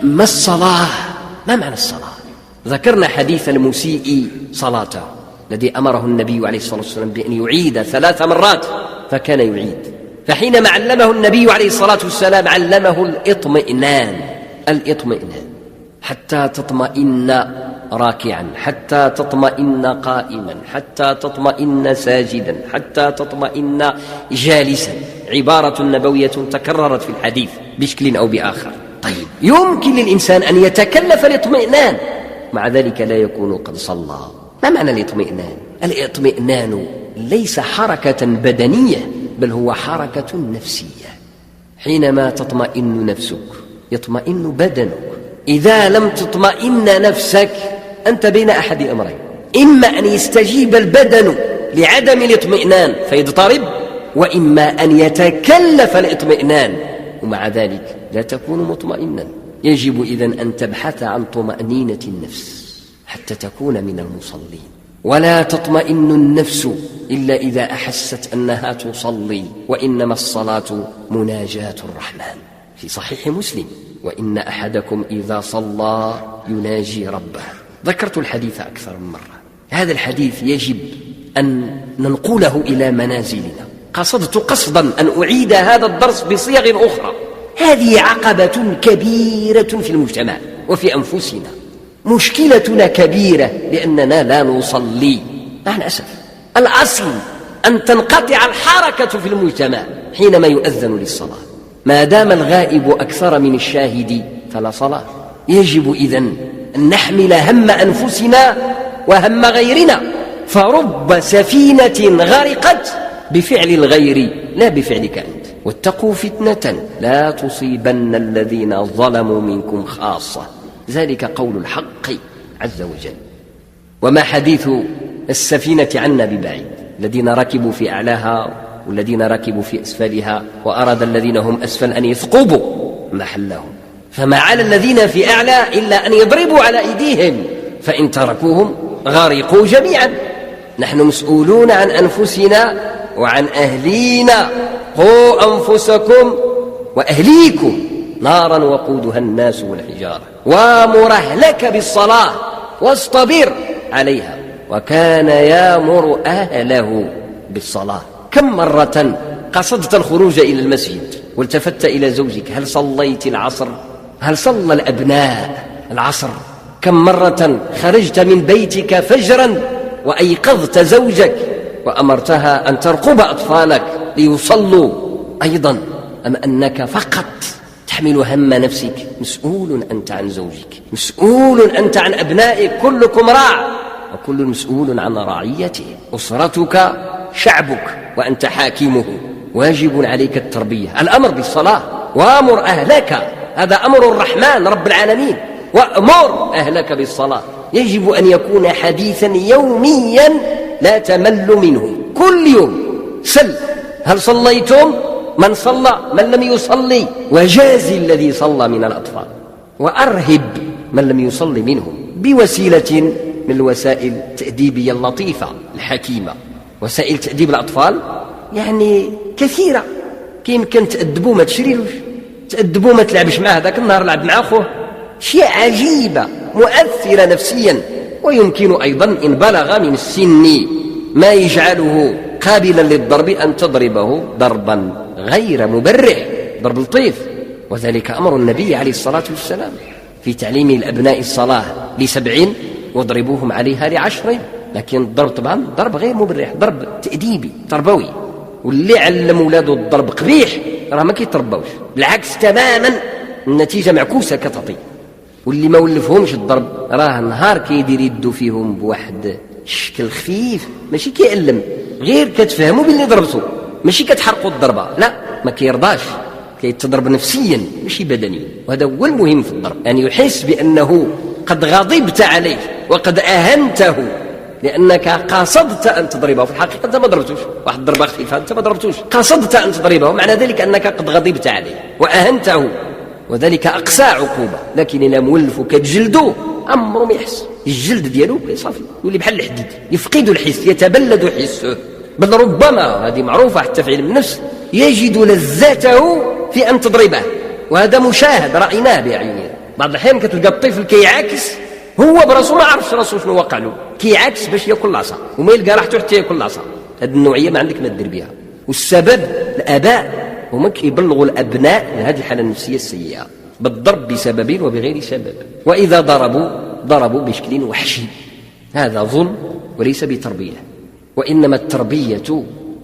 ما الصلاة؟ ما معنى الصلاة؟ ذكرنا حديث المسيء صلاته الذي أمره النبي عليه الصلاة والسلام بأن يعيد 3 مرات فكان يعيد. فحينما علمه النبي عليه الصلاة والسلام علمه الإطمئنان حتى تطمئن راكعا، حتى تطمئن قائما، حتى تطمئن ساجدا، حتى تطمئن جالسا. عبارة نبوية تكررت في الحديث بشكل أو بآخر. طيب، يمكن للإنسان أن يتكلف الاطمئنان مع ذلك لا يكون قد صلى. ما معنى الاطمئنان؟ الاطمئنان ليس حركة بدنية بل هو حركة نفسية. حينما تطمئن نفسك يطمئن بدنك. إذا لم تطمئن نفسك أنت بين أحد أمرين: إما أن يستجيب البدن لعدم الاطمئنان فيضطرب، وإما أن يتكلف الاطمئنان ومع ذلك لا تكون مطمئنا. يجب إذن أن تبحث عن طمأنينة النفس حتى تكون من المصلين. ولا تطمئن النفس إلا إذا أحست أنها تصلي، وإنما الصلاة مناجاة الرحمن. في صحيح مسلم: وإن أحدكم إذا صلى يناجي ربه. ذكرت الحديث أكثر من مرة. هذا الحديث يجب أن ننقله إلى منازلنا. قصدت قصدا أن أعيد هذا الدرس بصيغ أخرى. هذه عقبة كبيرة في المجتمع وفي أنفسنا. مشكلتنا كبيرة لأننا لا نصلي مع الأسف. الأصل أن تنقطع الحركة في المجتمع حينما يؤذن للصلاة. ما دام الغائب أكثر من الشاهد فلا صلاة. يجب إذن أن نحمل هم أنفسنا وهم غيرنا. فرب سفينة غرقت بفعل الغير لا بفعلك أنت. واتقوا فتنة لا تصيبن الذين ظلموا منكم خاصة، ذلك قول الحق عز وجل. وما حديث السفينة عنا ببعيد. الذين ركبوا في أعلاها والذين ركبوا في أسفلها، وأراد الذين هم أسفل أن يثقبوا محلهم. فما على الذين في أعلى إلا أن يضربوا على أيديهم، فإن تركوهم غرقوا جميعا. نحن مسؤولون عن أنفسنا وعن أهلينا. قوا أنفسكم وأهليكم نارا وقودها الناس والحجارة وامر أهلك بالصلاة واصطبر عليها وكان يامر أهله بالصلاة. كم مرة قصدت الخروج إلى المسجد والتفت إلى زوجك: هل صليت العصر؟ هل صلى الأبناء العصر؟ كم مرة خرجت من بيتك فجرا وأيقظت زوجك وأمرتها أن ترقب أطفالك ليصلوا أيضا؟ أم أنك فقط تحمل هم نفسك؟ مسؤول أنت عن زوجك، مسؤول أنت عن أبنائك. كلكم راع وكل مسؤول عن رعيته. أسرتك شعبك وأنت حاكمه. واجب عليك التربية. الأمر بالصلاة: وأمر أهلك، هذا أمر الرحمن رب العالمين. وأمر أهلك بالصلاة. يجب أن يكون حديثا يوميا لا تمل منه. كل يوم سل: هل صليتم؟ من صلى؟ من لم يصلي؟ وجازي الذي صلى من الأطفال، وأرهب من لم يصلي منهم بوسيلة من الوسائل التأديبية اللطيفة الحكيمة. وسائل تأديب الأطفال يعني كثيرة. يمكن تأدبوا ما تشريلوش، تأدبوا ما تلعبش معه ذاك النهار لعب مع أخوه. شيء عجيبة مؤثرة نفسيا. ويمكن أيضا إن بلغ من السن ما يجعله قابلا للضرب أن تضربه ضربا غير مبرح، ضرب لطيف. وذلك أمر النبي عليه الصلاة والسلام في تعليم الأبناء الصلاة ل7 واضربوهم عليها ل10. لكن الضرب طبعا ضرب غير مبرح، ضرب تأديبي تربوي. واللي علم ولاده الضرب قبيح راه ما كيتربوش، بالعكس تماما النتيجة معكوسة كتعطي. واللي ما ولفهمش الضرب راه نهار كيدير يدو فيهم بواحد الشكل خفيف، ماشي كيألم، غير كتفهموا باللي ضربته، ماشي كتحرقوا الضربة، لا ما كيرضاش، كيتضرب نفسيا ماشي بدنيا. وهذا هو المهم في الضرب، أن يحس بأنه قد غضبت عليه وقد أهنته لأنك قصدت أن تضربه. في الحقيقة أنت ما ضربتوش، واحد ضربة خفيفة أنت ما ضربتوش، قصدت أن تضربه، معنى ذلك أنك قد غضبت عليه وأهنته، وذلك أقسى عقوبة. لكن إلا مولفو كتجلدوه أمره ما يحس، الجلد ديالو صافي يولي بحال الحديد، يفقد الحس، يتبلد حسه. بل ربما هذه معروفة حتى في علم النفس يجد لذته في أن تضربه، وهذا مشاهد رأيناه بأعيننا. بعض الأحيان كتلقى الطفل كيعاكس هو براسو ما عرفش راسو شنو وقع له، كيعاكس باش ياكل العصا وما يلقى راحته حتى ياكل العصا. هذه النوعية ما عندك ما دير بها. والسبب الآباء هما كيبلغوا الأبناء لهذه الحالة النفسية السيئة بالضرب بسبب وبغير سبب، وإذا ضربوا بشكل وحشي. هذا ظلم وليس بتربية، وإنما التربية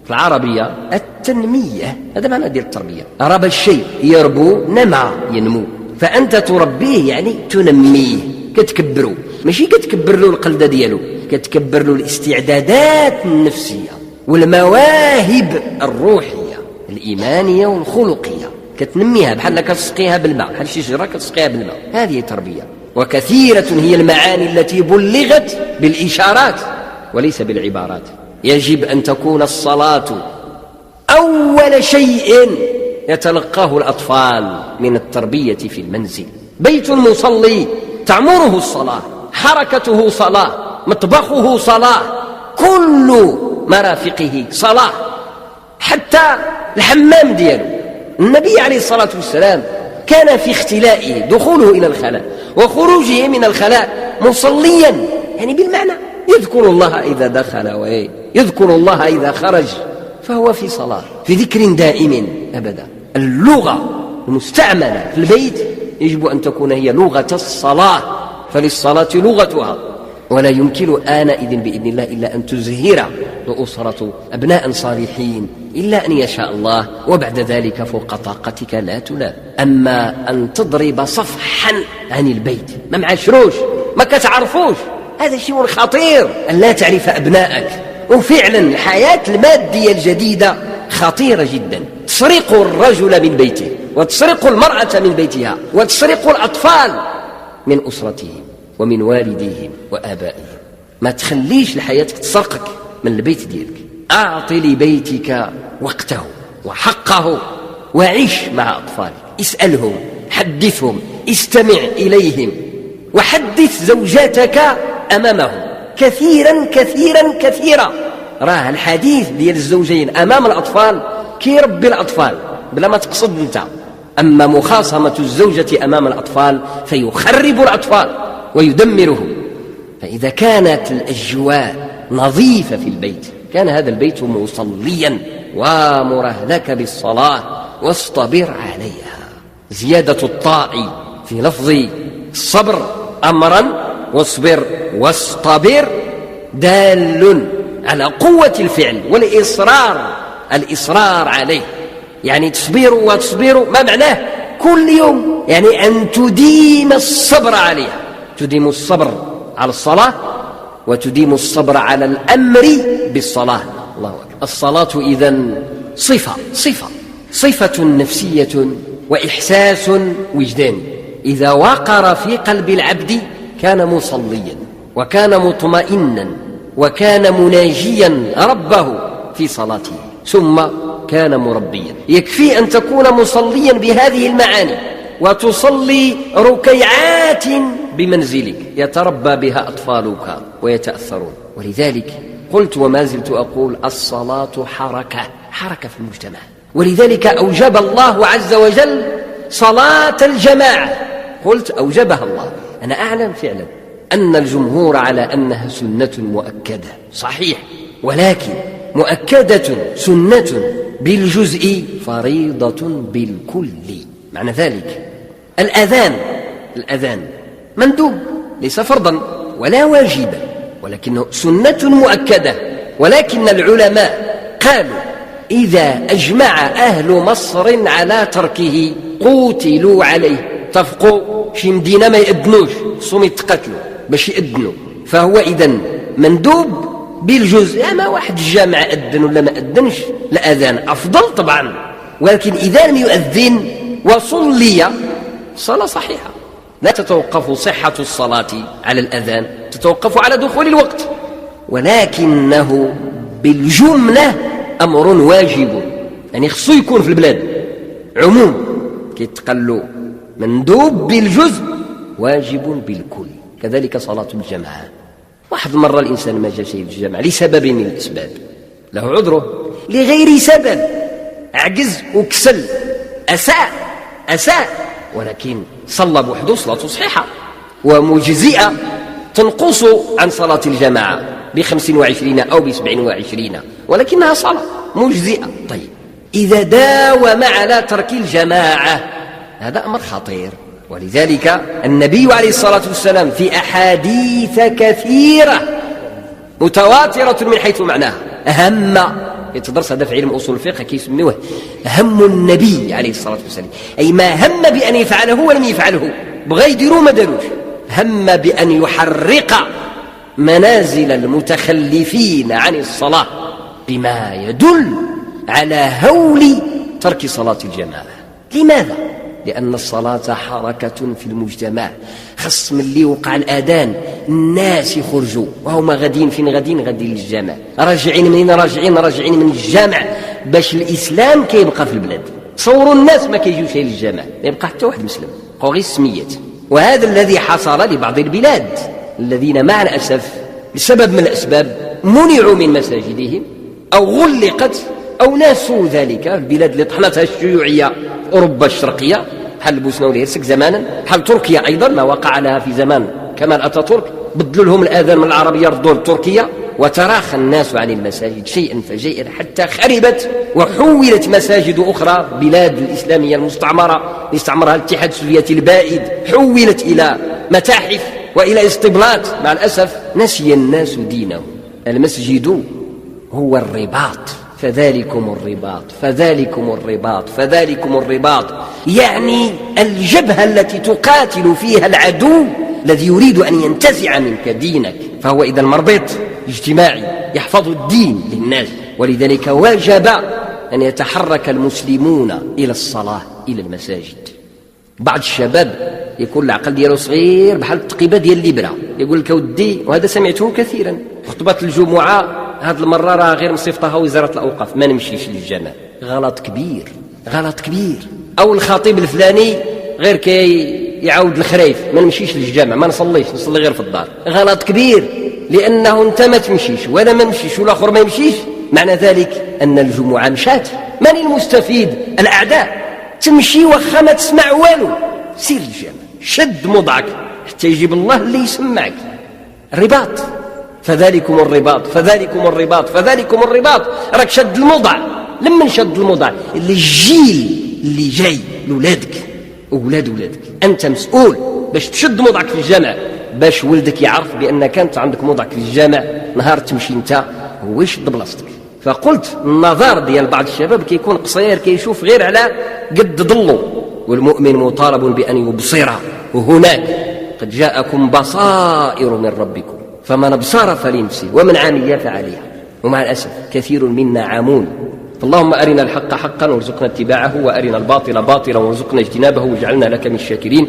في العربية التنمية. هذا معنى ديال التربية. ربى الشيء يربو، نمى ينمو، فأنت تربيه يعني تنميه، كتكبرو، ماشي كتكبر له القلدة ديالو، كتكبر له الاستعدادات النفسية والمواهب الروحية الإيمانية والخلقية، كتنميها بحال كتسقيها بالماء، بحال شي شجرة كتسقيها بالماء. هذه تربية. وكثيرة هي المعاني التي بلغت بالإشارات وليس بالعبارات. يجب أن تكون الصلاة أول شيء يتلقاه الأطفال من التربية في المنزل. بيت مصلي تعمره الصلاة، حركته صلاة، مطبخه صلاة، كل مرافقه صلاة، حتى الحمام دياله. النبي عليه الصلاة والسلام كان في اختلائه، دخوله إلى الخلاء وخروجه من الخلاء مصليا، يعني بالمعنى يذكر الله إذا دخل ويذكر الله إذا خرج، فهو في صلاة، في ذكر دائم أبدا. اللغة المستعملة في البيت يجب أن تكون هي لغة الصلاة، فللصلاة لغتها، ولا يمكن آنئذ بإذن الله إلا أن تزهر الأسرة أبناء صالحين، إلا أن يشاء الله، وبعد ذلك فوق طاقتك لا تلام. أما أن تضرب صفحا عن البيت ما معاشروش ما كتعرفوش، هذا شيء خطير أن لا تعرف أبنائك. وفعلا الحياة المادية الجديدة خطيرة جدا، تسرق الرجل من بيته، وتسرق المرأة من بيتها، وتسرق الأطفال من أسرتهم ومن والديهم وآبائهم. ما تخليش الحياة تسرقك من البيت ديالك. أعط لبيتك وقته وحقه، وعيش مع أطفالك، اسألهم، حدثهم، استمع إليهم، وحدث زوجاتك أمامهم كثيرا كثيرا كثيرا. راه الحديث ديال الزوجين أمام الأطفال كيربي الأطفال بلا ما تقصد انت. أما مخاصمة الزوجة أمام الأطفال فيخرب الأطفال ويدمرهم. فإذا كانت الأجواء نظيفة في البيت كان هذا البيت مصليا، ومرهلك بالصلاة واصطبر عليها. زيادة الطاء في لفظ الصبر أمرا، واصبر واصطبر دال على قوة الفعل والإصرار، الإصرار عليه، يعني تصبروا وتصبروا ما معناه كل يوم، يعني أن تديم الصبر عليها، تديم الصبر على الصلاة وتديم الصبر على الأمر بالصلاة. الله أكبر. الصلاة إذن صفة نفسية وإحساس وجداني. إذا وقر في قلب العبد كان مصليا، وكان مطمئنا، وكان مناجيا ربه في صلاته، ثم كان مربيا. يكفي أن تكون مصليا بهذه المعاني وتصلي ركيعات بمنزلك يتربى بها أطفالك ويتأثرون. ولذلك قلت وما زلت أقول الصلاة حركة في المجتمع. ولذلك أوجب الله عز وجل صلاة الجماعة. قلت أوجبها الله، أنا أعلم فعلا أن الجمهور على أنها سنة مؤكدة، صحيح، ولكن مؤكدة سنة بالجزء فريضة بالكل. معنى ذلك الأذان مندوب ليس فرضا ولا واجبا، ولكنه سنة مؤكدة. ولكن العلماء قالوا إذا أجمع أهل مصر على تركه قوتلوا عليه. اتفقوا شي مدينة ما يأذنوش، خصهم يتقتلوا باش يأذنوا، فهو إذن مندوب بالجزء. ما واحد الجامع أذن ولا ما أذنش، الأذان أفضل طبعا، ولكن إذا لم يؤذن وصلي صلاة صحيحة. لا تتوقف صحة الصلاة على الأذان، تتوقف على دخول الوقت، ولكنه بالجملة أمر واجب، يعني خصو يكون في البلاد عموم كيتقلوا مندوب بالجزء واجب بالكل. كذلك صلاة الجماعة. واحد المرة الإنسان ما جاء شيء الجماعة لسبب من الأسباب، له عذره، لغير سبب عجز وكسل أساء ولكن صلى بوحده صلاة صحيحة ومجزئة تنقص عن صلاة الجماعة ب25 أو ب27، ولكنها صلاة مجزئة. طيب إذا داوم على ترك الجماعة هذا أمر خطير. ولذلك النبي عليه الصلاة والسلام في أحاديث كثيرة متواترة من حيث معناها أهم يتدرس هذا في علم أصول الفقه كيسميوه هم النبي عليه الصلاة والسلام، أي ما هم بأن يفعله ولم يفعله، بغى يديروا ما داروش، هم بأن يحرق منازل المتخلفين عن الصلاة بما يدل على هول ترك صلاة الجماعة. لماذا؟ لأن الصلاة حركة في المجتمع، خص من اللي وقع الأذان الناس يخرجوا وهما غاديين فين غاديين للجامع، راجعين منين راجعين من الجامع، باش الإسلام كيبقى في البلاد. تصوروا الناس ما كيجيوش للجامع، ما يبقى حتى واحد مسلم، بقاو غير السميات. وهذا الذي حصل لبعض البلاد الذين مع الأسف لسبب من الأسباب منعوا من مساجدهم أو غلقت أو ناسوا ذلك. البلاد اللي طحنتها الشيوعية في أوروبا الشرقية بحال البوسنة والهرسك زمانا، بحال تركيا أيضا ما وقع لها في زمان كمال أتاتورك، بدلوا لهم الآذان من العربية ردوا للتركية، وتراخى الناس عن المساجد شيئا فشيئا حتى خربت وحولت مساجد أخرى. بلاد الإسلامية المستعمرة اللي استعمرها الاتحاد السوفيتي البائد حولت إلى متاحف وإلى اسطبلات. مع الأسف نسي الناس دينهم. المسجد هو الرباط، فذلكم الرباط فذلكم الرباط فذلكم الرباط، يعني الجبهة التي تقاتل فيها العدو الذي يريد أن ينتزع منك دينك. فهو إذا مربط اجتماعي يحفظ الدين للناس. ولذلك وجب أن يتحرك المسلمون إلى الصلاة إلى المساجد. بعض الشباب يكون العقل ديالو صغير بحال التقيبة ديال الليبرة، يقول لك ودي، وهذا سمعته كثيرا، خطبة الجمعة هذه المرة راه غير مصيفطها وزارة الأوقاف، ما نمشيش للجامع. غلط كبير، غلط كبير. أو الخطيب الفلاني غير كي يعاود الخريف، ما نمشيش للجامع، ما نصليش، نصلي غير في الدار. غلط كبير، لأنه أنت ما تمشيش وأنا ما نمشيش والآخر ما يمشيش، معنى ذلك أن الجمعة مشات. من المستفيد؟ الأعداء. تمشي وخا ما تسمع والو، سير الجامع، شد موضعك حتى يجيب الله اللي يسمعك. الرباط، فذلكم الرباط فذلكم الرباط فذلكم الرباط. راك شد الموضع. لما شد الموضع اللي الجيل اللي جاي لولادك وولادك، أنت مسؤول باش تشد موضعك في الجامع، باش ولدك يعرف بأنك أنت عندك موضعك في الجامع. نهار تمشي أنت هو يشد بلاصتك. فقلت النظر ديال بعض الشباب كيكون قصير، كيشوف غير على قد ضلو، والمؤمن مطالب بأن يبصر. وهناك قد جاءكم بصائر من ربكم فمن ابصر فلنفسه ومن عمي فعليها. ومع الأسف كثير منا عامون. اللهم أرنا الحق حقا وارزقنا اتباعه، وأرنا الباطل باطلا وارزقنا اجتنابه، واجعلنا لك من الشاكرين.